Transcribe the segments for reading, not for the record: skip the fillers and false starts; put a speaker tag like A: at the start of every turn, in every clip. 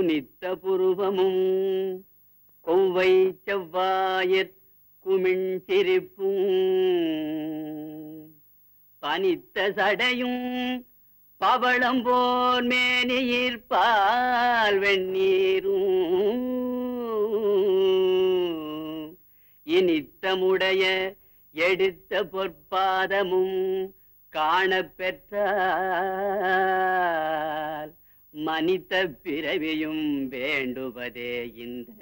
A: குனித்த புருவமும் கொவ்வை செவ்வாயற் குமிழ் சிரிப்பும் பனித்த சடையும் பவளம்போர் மேனியிற்பால் வெந்நீரும் இனித்தமுடைய எடுத்த பொற்பாதமும் காணப்பெற்றால் மனித பிறவியும் வேண்டுவதே இந்த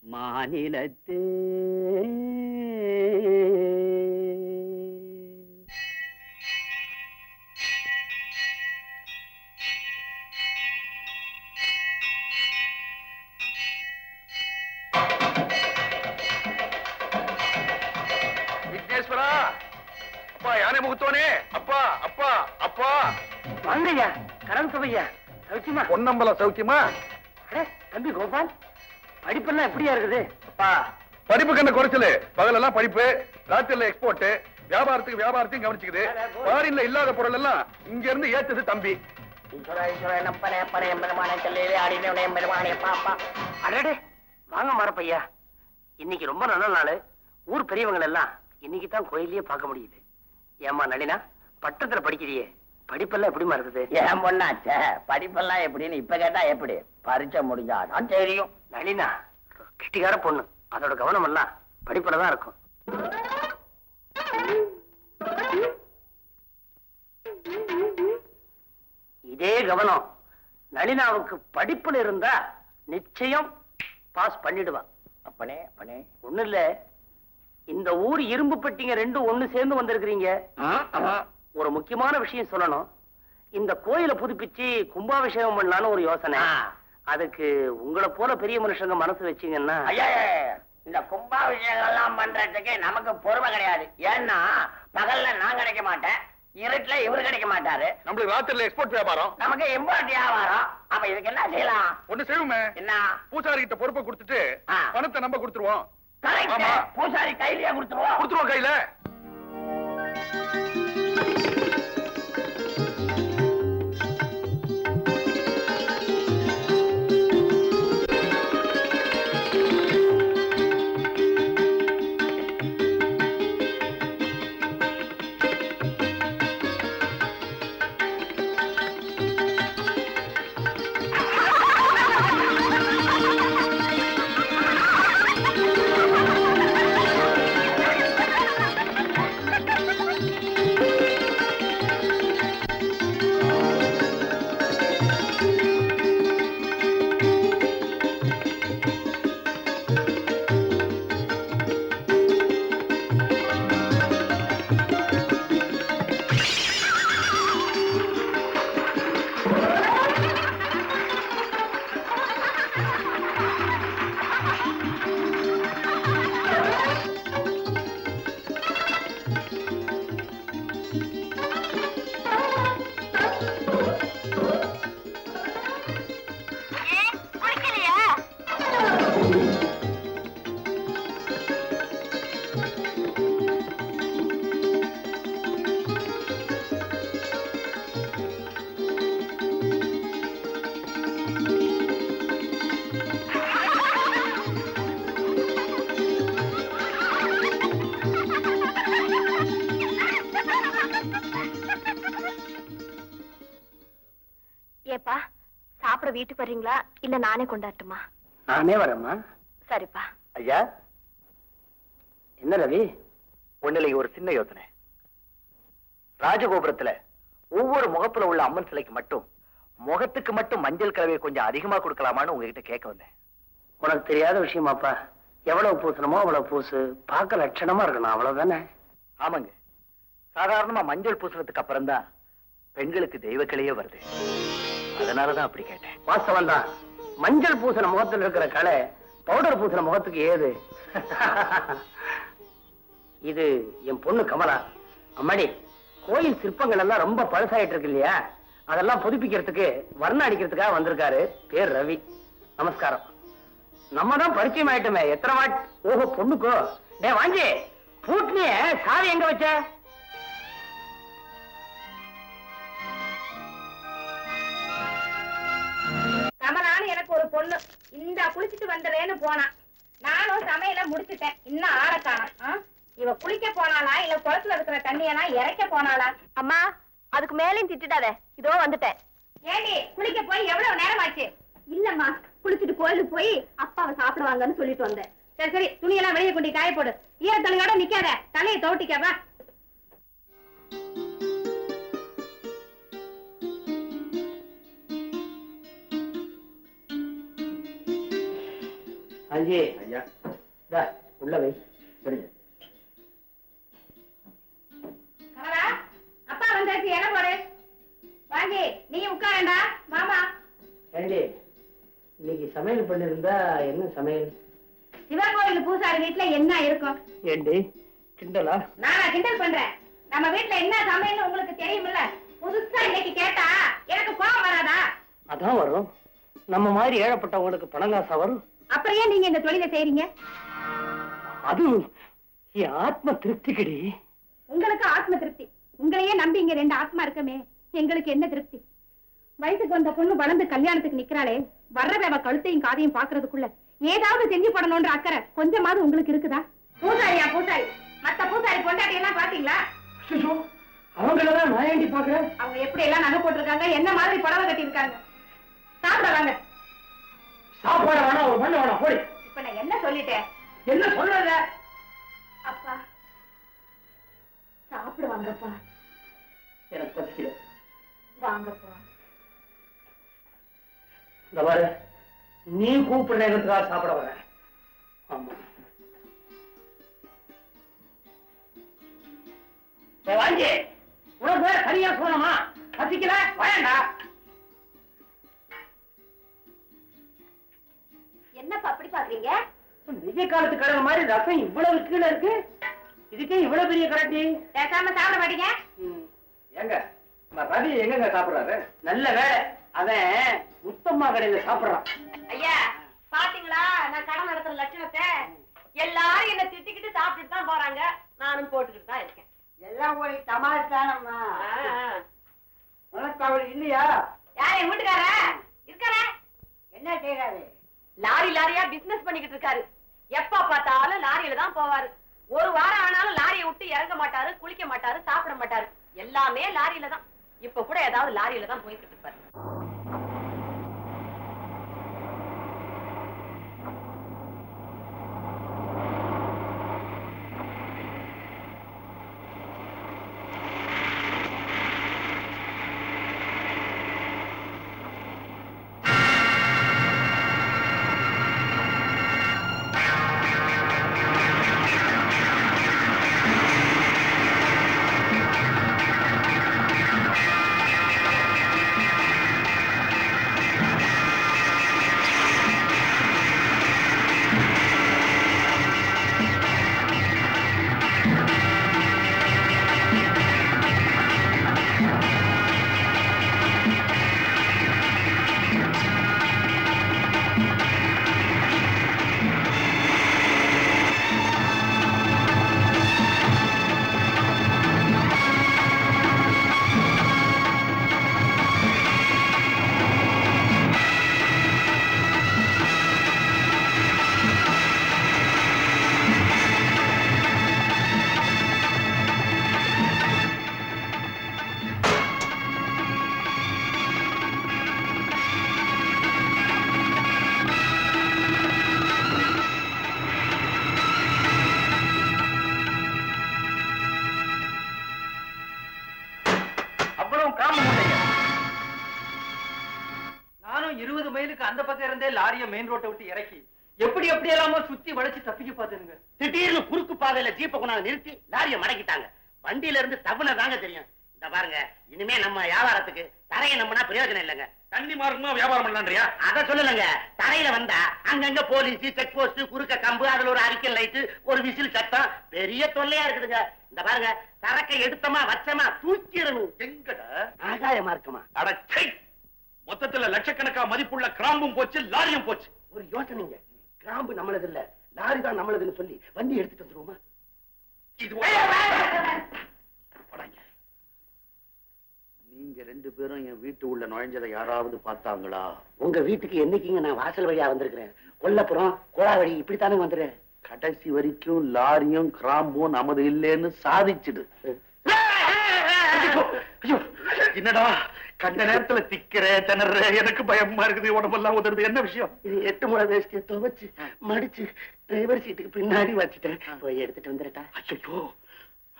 A: மாநிலத்தே.
B: விக்னேஸ்வரா, அப்பா யானை முகத்தோனே, அப்பா அப்பா அப்பா
C: வாங்கய்யா. கடன் சுவையா சௌக்கியமா?
B: பொன்னம்பலம் சௌக்கியமா?
C: தம்பி கோபால், படிப்பெல்லாம் எப்படியா இருக்குது?
B: அப்பா படிப்புக்கு என்ன குறைச்சலு? பகலெல்லாம் படிப்பு, ராத்திரில எக்ஸ்போர்ட், வியாபாரத்தையும் கவனிச்சுக்குது. ஃபாரின்ல இல்லாத பொருள் எல்லாம் இங்க இருந்து ஏத்துது தம்பி.
C: வாங்க மரப்பையா, இன்னைக்கு ரொம்ப நல்ல நாள். ஊர் பெரியவங்க எல்லாம் இன்னைக்கு தான் கோயிலையே பார்க்க முடியுது. ஏமா நளினா, பட்டத்துல படிக்கிறியே, படிப்பெல்லாம் எப்படிமா இருக்குது?
D: ஏன் பொண்ணாச்ச படிப்பெல்லாம் எப்படின்னு இப்ப கேட்டா எப்படி? பரீட்சை முடிஞ்சாதான் தெரியும்.
C: நளினா கெட்டிக்கார பொண்ணு, அதோட கவனம் எல்லாம் படிப்புலதான் இருக்கும். இதே கவனம் நளினாவுக்கு படிப்புல இருந்தா நிச்சயம் பாஸ் பண்ணிடுவான்.
D: அப்பனே அப்பனே
C: ஒண்ணு இல்ல, இந்த ஊர் இரும்பு பெட்டிங்க ரெண்டும் ஒண்ணு சேர்ந்து வந்திருக்கிறீங்க. ஒரு முக்கியமான விஷயம் சொல்லணும். இந்த கோயிலை புதுப்பிச்சு கும்பாபிஷேகம் பண்ணலான்னு ஒரு யோசனை. அதுக்கு உங்களை போல பெரிய மனுஷங்க மனசு வச்சீங்கன்னா.
D: ஐயா, இந்த கும்பாபிஷேகம் எல்லாம் பண்றதுக்கு நமக்கு பொறுமை கிடையாது. ஏன்னா பகல்ல நான் கிடைக்க மாட்டேன், இருட்டுல இவரு கிடைக்க மாட்டாரு.
B: நம்மளுக்கு ராத்திரில எக்ஸ்போர்ட் வியாபாரம்,
D: நமக்கு இம்போர்ட் வியாபாரம். அப்ப இதுக்கு என்ன செய்யலாம்?
B: ஒண்ணு செய்வோமே,
D: என்ன?
B: பூசாரி கிட்ட பொறுப்பை கொடுத்துட்டு பணத்தை நம்ம கொடுத்துருவோம்.
D: பூசாரி கையிலேயே கொடுத்துருவோம்
B: கையில.
E: ஏப்பா, சாப்பிட வீட்டுக்கு வர்றீங்களா இல்ல நானே கொண்டாட்டுமா?
C: நானே வரேம்மா.
E: சரிப்பா.
C: ஐயா, என்ன ரவி?
D: ஒண்ணுல ஒரு சின்ன யோசனை. ராஜகோபுரத்துல ஒவ்வொரு முகப்புல உள்ள அம்மன் சிலைக்கு மட்டும் முகத்துக்கு மட்டும் மஞ்சள் கலவையை கொஞ்சம் அதிகமா கொடுக்கலாமான்னு உங்ககிட்ட கேட்க வந்தேன்.
C: உனக்கு தெரியாத விஷயமாப்பா. எவ்வளவு பூசணுமோ அவ்வளவு பூசு, பார்க்க லட்சணமா இருக்கணும், அவ்வளவுதானே?
D: ஆமாங்க, சாதாரணமா மஞ்சள் பூசணத்துக்கு அப்புறம் தான் பெண்களுக்கு தெய்வக்கலையே வருது. அதனாலதான் அப்படி கேட்டேன்.
C: வாஸ்தவம் தான். மஞ்சள் பூசண முகத்தில் இருக்கிற கலை பவுடர் பூசண முகத்துக்கு ஏது? இது என் பொண்ணு கமலா. அம்மாடி, கோயில் சிற்பங்கள் எல்லாம் ரொம்ப பழசாயிட்டு இருக்கு இல்லையா, அதெல்லாம் புதுப்பிக்கிறதுக்கு வர்ணம் அடிக்கிறதுக்காக வந்திருக்காரு. பேர் ரவி. நமஸ்காரம். நம்ம தான் பரிச்சயம் ஆயிட்டுமே எத்தனை வாட். ஓஹோ, பொண்ணுக்கோ? டே வாஞ்சி, பூட்னிய சாவி எங்க வச்ச?
E: கமலான்னு
F: பொண்ணு இந்த குளிச்சுட்டு வந்துடுறேன்னு போனா. நானும் சமையல முடிச்சுட்டேன், இன்னும் ஆளை காணோம். இவ குளிக்க போனாளா இல்ல குளத்துல இருக்கிற தண்ணியெல்லாம் இறைக்க போனாளா?
E: அம்மா அதுக்கு மேலேயும் திட்டுடாத, இதோ வந்துட்டேன்.
F: ஏண்டி குளிக்க போய் எவ்வளவு நேரம் ஆச்சு?
E: இல்லம்மா, குளிச்சுட்டு கோயிலுக்கு போய் அப்பாவை சாப்பிடுவாங்கன்னு சொல்லிட்டு வந்தேன்.
F: சரி சரி, துணியெல்லாம் வெளியே கொண்டு காய போடு. ஈரத்தலையோட நிக்காத, தலையை தோட்டிக்கவா.
C: அஞ்சி
B: ஐயா
C: உள்ள வை.
F: கமலா, அப்பா வந்தாச்சு, இலை போடு. வாங்கி நீ உட்காரண்டா மாமா.
C: ஏண்டி இன்னைக்கு சமையல் பண்ணிருந்தா என்ன சமையல்?
F: சிவன் கோயில் பூசாரி வீட்டுல என்ன இருக்கும்?
C: ஏண்டி கிண்டலா?
F: நானா கிண்டல் பண்றேன்? நம்ம வீட்டுல என்ன சமையல்னு உங்களுக்கு தெரியுமில்ல. புதுசா இன்னைக்கு கேட்டா எனக்கு கோபம் வராதா?
C: அதான் வரும். நம்ம மாதிரி ஏழப்பட்டவங்களுக்கு பணங்காசா வரும்.
F: அப்புறம் ஏன் நீங்க இந்த தொழிலை செய்றீங்க?
C: அது என் ஆத்ம திருப்திக்கடி.
F: உங்களுக்கு ஆத்ம திருப்தி. உங்களையே நம்பி இங்க 2 ஆத்மா இருக்கமே, எங்களுக்கு என்ன திருப்தி? வயசுக்கு வந்த பொண்ணு வளர்ந்து கல்யாணத்துக்கு நிக்கிறாளே, வர்றவ கழுத்தையும் காதையும் பாக்குறதுக்குள்ள ஏதாவது செஞ்சு போடணும்ன்ற அக்கறை கொஞ்சமாவது உங்களுக்கு இருக்குதா? பூசாரியா பூசாரி? மத்த பூசாரி பொண்டாட்டி எல்லாம் பாத்தீங்களா?
C: அவங்களதான் நான் ஏண்டி பாக்குறேன்?
F: அவங்க எப்படி எல்லாம் நகை போட்டிருக்காங்க, என்ன மாதிரி புடவை கட்டி இருக்காங்க. சாப்பிட வாங்க.
C: சாப்பாடு வேணாம், ஒரு பண்ண வேணாம், போய்.
F: இப்ப நான் என்ன சொல்லிட்டேன்?
C: என்ன சொல்றத?
F: அப்பா சாப்பிடுவாங்கப்பா.
C: எனக்கு பசிக்கல.
F: வாங்கப்பா.
C: இந்த பாரு, நீ கூப்பிடுற நேரத்துக்காக சாப்பிட வர. ஆமா வாங்கி உனக்கு சரியா சொல்லணுமா? பசிக்கல வேண்டா.
E: என்னப்பா அப்படி பாக்குறீங்க?
C: நிஜ காலத்து கடலை மாதிரி ரசம் இவ்வளவு கீழே இருக்கு. இதுக்கே இவ்வளவு பெரிய கரண்டி.
F: பேசாம சாப்பிட மாட்டீங்க?
B: ஏங்க நம்ம ரவி எங்கங்க சாப்பிடுறாரு?
C: நல்ல வேலை, அவன் முத்தம்மா கடையில சாப்பிடுறான்.
F: ஐயா பாத்தீங்களா நான் கடன் நடத்துற லட்சணத்தை? எல்லாரும் என்ன திட்டிக்கிட்டு சாப்பிட்டுட்டு தான் போறாங்க, நானும் போட்டுக்கிட்டு தான் இருக்கேன்.
D: எல்லாம் ஒரு தமாஷ் தானம்மா. உனக்கு அவள் இல்லையா?
F: யார் என் வீட்டுக்கார இருக்கார?
D: என்ன செய்யறாரு?
F: லாரி லாரியா பிசினஸ் பண்ணிக்கிட்டு இருக்காரு. எப்ப பார்த்தாலும் லாரியில தான் போவாரு. ஒரு வாரம் ஆனாலும் லாரியை விட்டு இறங்க மாட்டாரு, குளிக்க மாட்டாரு, சாப்பிட மாட்டாரு. எல்லாமே லாரியில தான். இப்ப கூட ஏதாவது லாரியில தான் போயிட்டு இருப்பாரு.
C: நானும் 20 மைலுக்கு அந்த பக்கம் இருந்தே லாரிய மெயின் ரோட்டை விட்டு இறக்கி எப்படி எப்படி எல்லாமோ சுத்தி வளைச்சு தப்பிக்க பாத்துருங்க.
D: திடீர்னு குறுக்கு பாதையில ஜீப்பை கொண்டாந்து நிறுத்தி லாரிய மடக்கிட்டாங்க. வண்டியில இருந்து தவணை தாங்க தெரியும். இந்த பாருங்க, இனிமே நம்ம வியாபாரத்துக்கு தரையை நம்பினா பிரயோஜனம் இல்லைங்க.
B: தண்ணி மார்க்கமா வியாபாரம் பண்ணலான்றியா?
D: அத சொல்லலங்க. தரையில வந்தா அங்கங்க போலீஸ், செக் போஸ்ட், குறுக்க கம்பு, அதுல ஒரு அரிக்கல் லைட், ஒரு விசில் சத்தம், பெரிய தொல்லையா இருக்குதுங்க. இந்த பாருங்க, சரக்கை எடுத்தமா வச்சமா தூக்கிடணும்.
B: எங்கடா
D: ஆகாயமா இருக்குமா?
B: அடச்சை! மொத்தத்துல லட்சக்கணக்கா மதிப்புள்ள கிராம்பும் போச்சு, லாரியும் போச்சு.
D: ஒரு யோசனைங்க, கிராம்பு நம்மளது இல்ல, லாரி தான் நம்மளதுன்னு சொல்லி வண்டி எடுத்துட்டு வந்துருவோமா?
B: இது நீங்க
D: நீங்க 2 பேரும் என் வீட்டு உள்ள நுழைஞ்சதை யாராவது பார்த்தாங்களா?
C: உங்க வீட்டுக்கு என்னைக்குங்க நான் வாசல் வழியா வந்திருக்கிறேன்? கொல்லப்புறம் கோலாவடி இப்படித்தானே வந்துடுறேன்.
D: கடைசி வரைக்கும் லாரியும் கிராம்பும் நமது இல்லைன்னு சாதிச்சுடு. என்னடா கண்ட நேரத்துல திக்கிற திணற, எனக்கு பயமா இருக்குது, உடம்பெல்லாம் உதறது. என்ன விஷயம்?
C: இது 8 முளை வேஷ்டியை துவைச்சு மடிச்சு டிரைவர் சீட்டுக்கு பின்னாடி வச்சுட்டேன். போய் எடுத்துட்டு வந்துடட்டா?
D: ஐயோ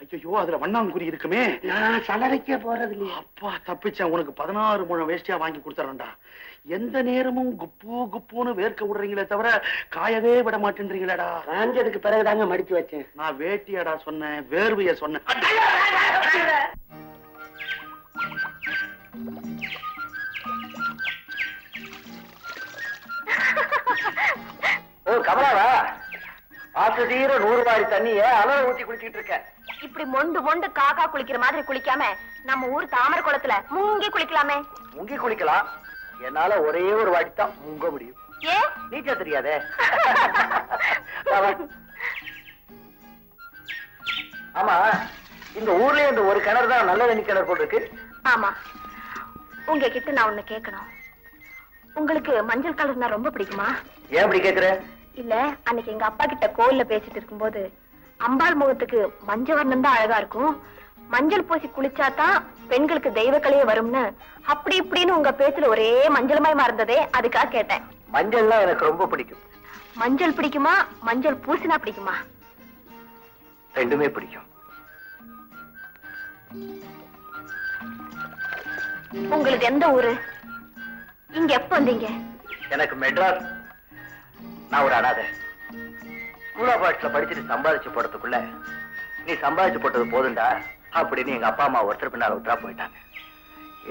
D: ஐயோ, அதுல வண்ணாங்குறி இருக்குமே.
C: நான் சலரைக்க போறது இல்லையா?
D: அப்பா தப்பிச்சேன். உனக்கு 16 முழம் வேஷ்டியா வாங்கி கொடுத்துறேன்டா. எந்த நேரமும் குப்பு குப்புன்னு வேர்க்க விடுறீங்களே தவிர காயவே விட மாட்டேன்றீங்களேடா.
C: காஞ்சதுக்கு பிறகுதாங்க மடிச்சு வச்சேன்.
D: நான் வேட்டியாடா சொன்னேன், வேர்வைய சொன்னேன்.
C: ஓ கமலாவா, ஆத்து தீர 100 வாரி தண்ணிய அளவு ஊத்தி குளிச்சிட்டு இருக்க.
E: இப்படி மொண்டு மொண்டு காக்கா குளிக்கிற மாதிரி குளிக்காம நம்ம ஊர் தாமரை குளத்துல முங்கி குளிக்கலாமே.
C: முங்கி குளிக்கலாம். என்னால ஒரே ஒரு வாட்டி தான் முங்க முடியும்.
E: ஏ
C: நீச்சல் தெரியாதே. ஆமா, இந்த ஊர்லயே இந்த ஒரு கிணறு தான் நல்ல தண்ணி கிணறு போட்டு இருக்கு.
E: ஆமா, உங்ககிட்ட நான் ஒண்ணு கேட்கணும். உங்களுக்கு மஞ்சள் கலர்னா ரொம்ப பிடிக்குமா?
C: ஏன் அப்படி கேக்குற?
E: இல்ல, அன்னைக்கு எங்க அப்பா கிட்ட கோயில்ல பேசிட்டு இருக்கும்போது அம்பாள் முகத்துக்கு மஞ்சள் வர்ணம் தான் அழகா இருக்கும், மஞ்சள் பூசி குளிச்சாதான் பெண்களுக்கு தெய்வக்கலையே வரும்னு அப்படி இப்படின்னு உங்க பேச்சுல ஒரே மஞ்சள்மயமா இருந்ததே, அதுக்காக கேட்டேன்.
C: மஞ்சள்லாம் எனக்கு ரொம்ப பிடிக்கும்.
E: மஞ்சள் பிடிக்குமா, மஞ்சள் பூசினா பிடிக்குமா?
C: ரெண்டுமே பிடிக்கும்.
E: உங்களுக்கு எந்த ஊரு? இங்க எப்ப வந்தீங்க?
C: எனக்கு மெட்ராஸ். நான் ஒரு அனாதை. ஸ்கூல் ஆஃப் ஆர்ட்ஸ்ல படிச்சுட்டு சம்பாதிச்சு போறதுக்குள்ள நீ சம்பாதிச்சு போட்டது போதுண்டா அப்படின்னு எங்க அப்பா அம்மா ஒருத்தர் பின்னால விட்டா போயிட்டாங்க.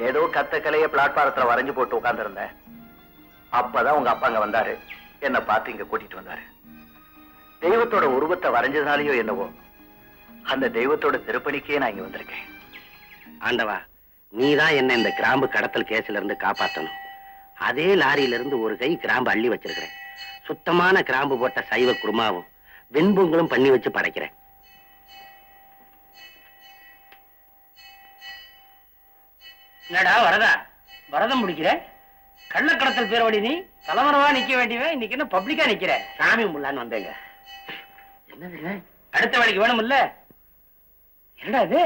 C: ஏதோ கத்த கலைய பிளாட்பாரத்துல வரைஞ்சு போட்டு உட்கார்ந்துருந்தேன். அப்பதான் உங்க அப்பா அங்க வந்தாரு. என்னை பார்த்து இங்க கூட்டிட்டு வந்தாரு. தெய்வத்தோட உருவத்தை வரைஞ்சதுனாலயோ என்னவோ அந்த தெய்வத்தோட திருப்பணிக்கே நான் இங்க வந்திருக்கேன்.
D: ஆண்டவா, நீதான் என்ன இந்த கிராம்பு கடத்தல் கேஸ்ல இருந்து காப்பாத்தணும். அதே லாரியில இருந்து ஒரு கை கிராம்பு அள்ளி வச்சிருக்கிறேன். சுத்தமான கிராம்பு போட்ட சைவ குருமாவும் வெண்பொங்கலும் பண்ணி வச்சு படைக்கிறேன்.
C: என்னடா வரதா, வரதம் முடிக்கிற? கள்ளக்கடத்தல் பேரவடி நீ தலைவரவா நிக்க வேண்டியவன், இன்னைக்கு என்ன பப்ளிக்கா நிக்கிற?
D: சாமி முல்லான்னு வந்தேங்க.
C: என்னது அடுத்த வேலைக்கு வேணும்ல? என்னடா இது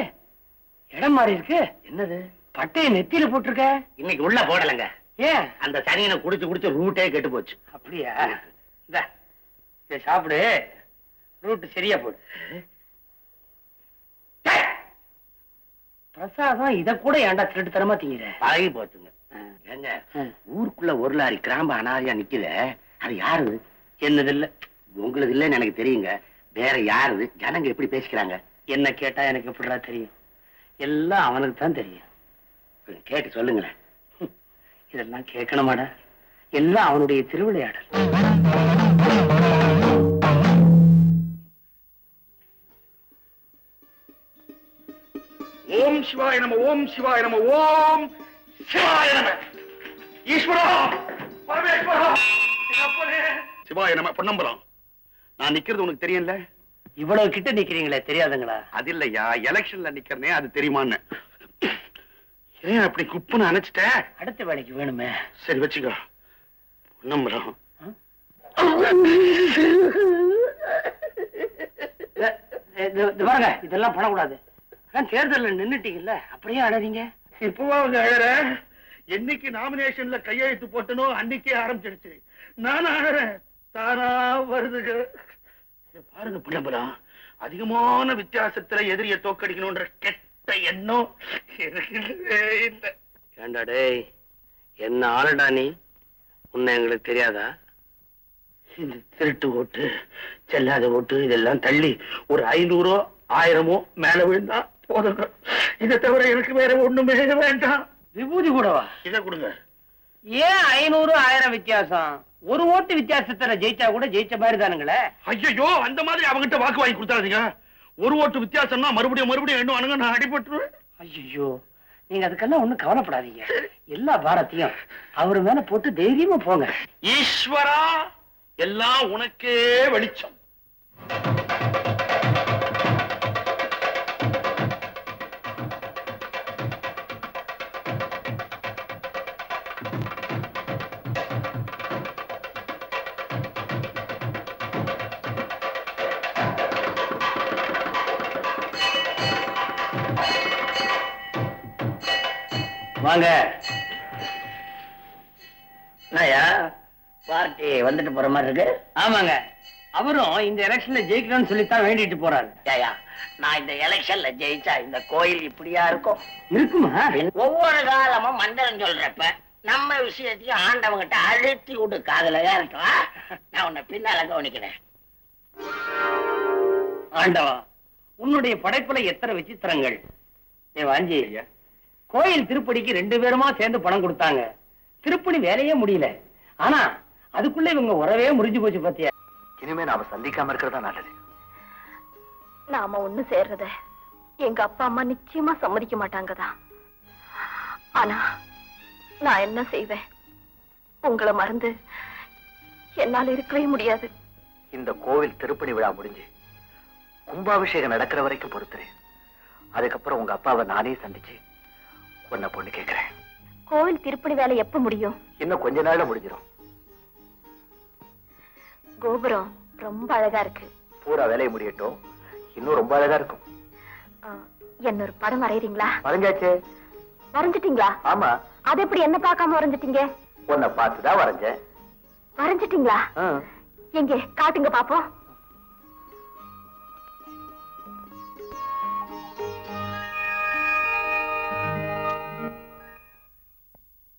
C: இடம் மாறி இருக்கு?
D: என்னது?
C: பட்டையை நெத்தியில போட்டிருக்க.
D: இன்னைக்கு உள்ள போடலைங்க.
C: ஏன்?
D: அந்த சனியனை குடிச்சு குடிச்சு ரூட்டே கெட்டு போச்சு.
C: அப்படியா? இத சாப்பிடு, ரூட்டு சரியா போடு. பிரசாதம் இத கூட ஏன்டா திருட்டுத்தனமா திங்கிற?
D: பழகி போச்சுங்க. ஏங்க, ஊருக்குள்ள ஒரு லாரி கிராம்பு அனாதையா நிக்குது. அது யாரு?
C: என்னது இல்ல,
D: உங்களுக்கு இல்லன்னு எனக்கு தெரியுங்க. வேற யாரு? ஜனங்க எப்படி பேசிக்கிறாங்க?
C: என்ன கேட்டா எனக்கு எப்படிடா தெரியும்? எல்லாம் அவனுக்கு தான் தெரியும்.
D: கேட்டு சொல்லுங்களேன்.
C: இதெல்லாம் கேட்கணுமாடா? எல்லாம் அவனுடைய திருவிளையாடல்.
B: ஓம் சிவாய நம, ஓம் சிவாய நம, ஓம் சிவாய நம. ஈஸ்வரா, பரமேஸ்வரா, சிவாய நம. பொன்னம்பலம், நான் நிக்கிறது உனக்கு தெரியல?
C: இவ்வளவு கிட்ட நிக்கிறீங்களே, தெரியாதுங்களா?
B: அது இல்லையா, எலெக்ஷன்ல நிக்கிறனே, அது தெரியுமான்னு. ஏன் அப்படி குப்புன்னு அணைச்சிட்ட?
C: அடுத்த வேலைக்கு வேணுமே.
B: சரி வச்சுக்கோ. பொன்னம்பலம்,
C: பாருங்க, இதெல்லாம் பண்ணக்கூடாது. தேர்தல்ல நின்னுட்டீங்கல்ல, அப்படியே அழறீங்க.
B: இப்பவா அவங்க அழற? என்னைக்கு நாமினேஷன்ல கையெழுத்து போட்டனோ அன்னைக்கே ஆரம்பிச்சிடுச்சு. நான் அழறேன், தானா வருதுங்க. பாருங்க பொன்னம்பலம், அதிகமான வித்தியாசத்துல எதிரிய தோக்கடிக்கணும்ன்ற கெட்ட எண்ணம் எனக்கு இல்லவே இல்லை.
D: ஏண்டா டேய், என்ன ஆளுடா நீ? உன்னை எங்களுக்கு தெரியாதா?
B: இந்த திருட்டு ஓட்டு, செல்லாத ஓட்டு இதெல்லாம் தள்ளி ஒரு 500 1000 மேல விழுந்தா போதுங்க. இதை தவிர எனக்கு வேற ஒண்ணுமே வேண்டாம்.
C: விபூதி கூடவா?
B: இதை கொடுங்க.
C: ஏன் 500 1000 வித்தியாசம்? ஒரு ஓட்டு வித்தியாசத்துல ஜெயிச்சா கூட ஜெயிச்ச மாதிரி தானுங்களே.
B: ஐயோ, அந்த மாதிரி அவங்கிட்ட வாக்கு வாங்கி கொடுத்தாதீங்க. ஒரு ஓட்டு வித்தியாசம்னா மறுபடியும் எண்ணுவானுங்க, நான் அடிபட்டுருவேன்.
C: ஐயோ, நீங்க அதுக்கெல்லாம் ஒண்ணும் கவலைப்படாதீங்க. எல்லா பாரத்தையும் அவரு மேல போட்டு தைரியமா போங்க.
B: ஈஸ்வரா, எல்லாம் உனக்கே வெளிச்சம்.
C: வாங்க. என்னய்யா பார்ட்டி வந்துட்டு போற மாதிரி இருக்கு? ஆமாங்க, அவரும் இந்த எலெக்ஷன்ல ஜெயிக்கணும்னு சொல்லித்தான் வேண்டிட்டு போறாரு.
D: ஏயா, நான் இந்த எலெக்ஷன்ல ஜெயிச்சா இந்த கோயில் இப்படியா இருக்கும்?
C: இருக்குமா?
D: ஒவ்வொரு காலமும் மந்திரம் சொல்றப்ப நம்ம விஷயத்தையும் ஆண்டவங்கிட்ட அழுத்தி விட்டு காதலதான் இருக்கும். நான் உன்னை பின்னால கவனிக்கிறேன்.
C: ஆண்டவா, உன்னுடைய படைப்புல எத்தனை விசித்திரங்கள். வாஞ்சி, கோயில் திருப்பணிக்கு 2 பேருமா சேர்ந்து பணம் கொடுத்தாங்க. திருப்பணி வேலையே முடியல. ஆனா அதுக்குள்ள இவங்க உறவே முறிஞ்சு போச்சு பாத்தியா.
D: இனிமே நாம சந்திக்காம இருக்கிறதா நல்லது.
E: நாம ஒண்ணு சேர்றத எங்க அப்பா அம்மா நிச்சயமா சம்மதிக்க மாட்டாங்கதான். ஆனா நான் என்ன செய்வேன்? உங்களை மறந்து என்னால இருக்கவே முடியாது.
D: இந்த கோவில் திருப்பணி விழா முடிஞ்சு கும்பாபிஷேகம் நடக்கிற வரைக்கும் பொறுத்துறேன். அதுக்கப்புறம் உங்க அப்பாவை நானே சந்திச்சு உன்னை பொண்ணு கேட்கிறேன்.
E: கோவில் திருப்பணி வேலை எப்ப முடியும்?
D: இன்னும் கொஞ்ச நாள்ல முடிஞ்சிடும்.
E: கோபுரம் ரொம்ப அழகா இருக்கு.
D: பூரா வேலையை முடியட்டும், இன்னும் ரொம்ப அழகா இருக்கும்.
E: என்ன ஒரு படம் வரையறீங்களா?
D: வரைஞ்சாச்சு.
E: வரைஞ்சிட்டீங்களா?
D: ஆமா.
E: அது எப்படி என்ன பார்க்காம வரைஞ்சிட்டீங்க?
D: உன்னை பார்த்துதான் வரைஞ்சேன்.
E: வரைஞ்சிட்டீங்களா? எங்க காட்டுங்க பாப்போம்.